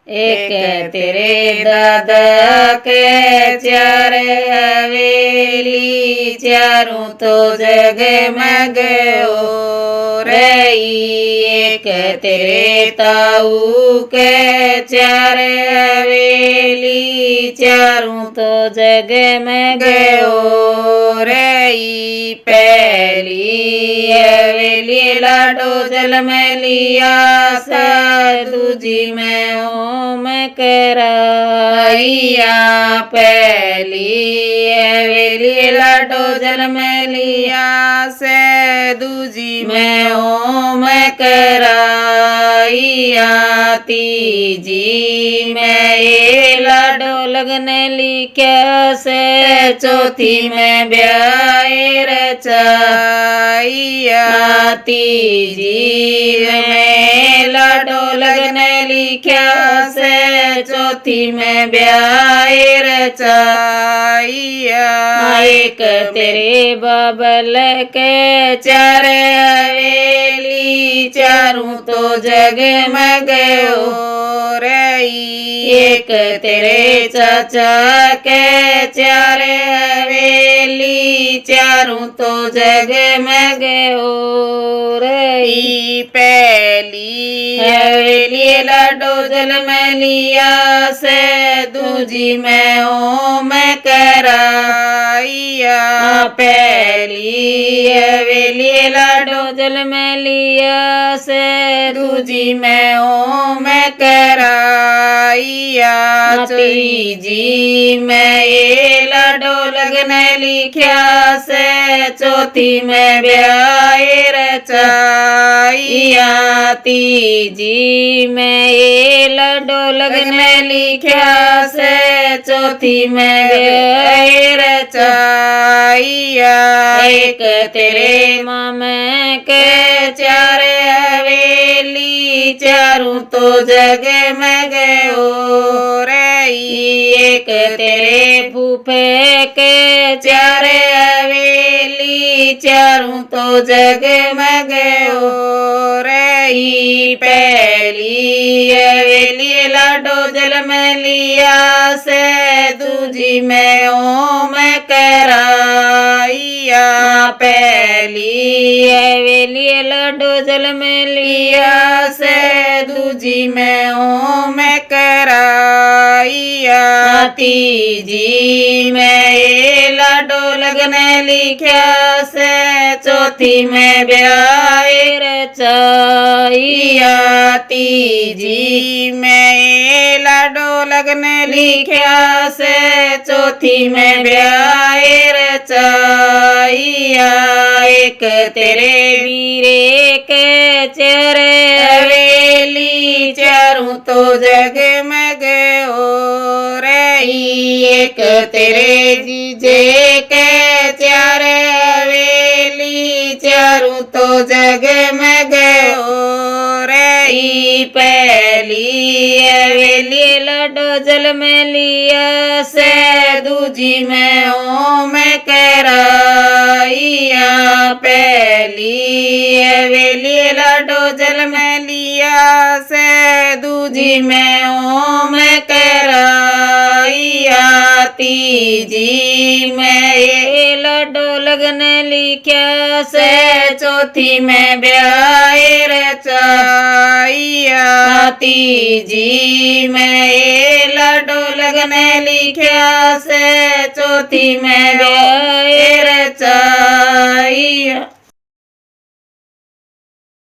एक तेरे दादा के चार हवेली, चारों तो जगमग हो रही। एक तेरे ताऊ के चार हवेली, चारों तो जगमग हो रही। पहली हवेली लाडो जलमलिया सा, दूजी में ओम कराइया। पहली हवेली लाडो जलमलिया से, दूजी में ओम कराइया। तीजी में ये लाडो लगन लिखा से, चौथी में ब्याह रचाइया। तीजी में लाडो लगन लिखा से, चौथी में ब्याह रचाइया। एक तेरे बाबल के चार हवेली, चारों तो जगमग हो रही। एक तेरे चाचा के चार हवेली, चारों तो जगमग हो रही। पहली हवेली लाडो जलमलिया से, दूजी में ओम कराइया। पहली हवेली लाडो जलमलिया से, दूजी में ओम कराइया। तीजी में ये लाडो लगन लिखा से, चौथी में ब्याह रचाइया। तीजी में ये लाडो लगन लिखा से, चौथी में ब्याह रचाइया। एक तेरे मामे के चार हवेली, चारों तो जगमग हो रही। एक तेरे फूफे के चार हवेली, चारों तो जगमग हो रही। पहली हवेली लाडो जलमलिया से, दूजी में ओम कराइया। पहली हवेली लाडो जलमलिया से, दूजी में ओम कराइया। तीजी में ये लाडो लगन लिखा से, चौथी में ब्याह रचाइया। तीजी में ये लाडो लगन लिखा से, चौथी में ब्याह रचाइया। एक तेरे वीरे के चार हवेली, चारों तो जगमग हो रही। एक तेरे जीजे के चार हवेली, चारों तो जगमग हो रही। पहली हवेली लाडो जलमलिया से, दूजी में ओम कराइया। पहली हवेली लाडो जलमलिया से, दूजी में ओम कराइया। तीजी में ये लाडो लगन लिखा से, चौथी में ब्याह रचाइया। तीजी में ये लाडो लगन लिखा से, चौथी में ब्याह रचाइया।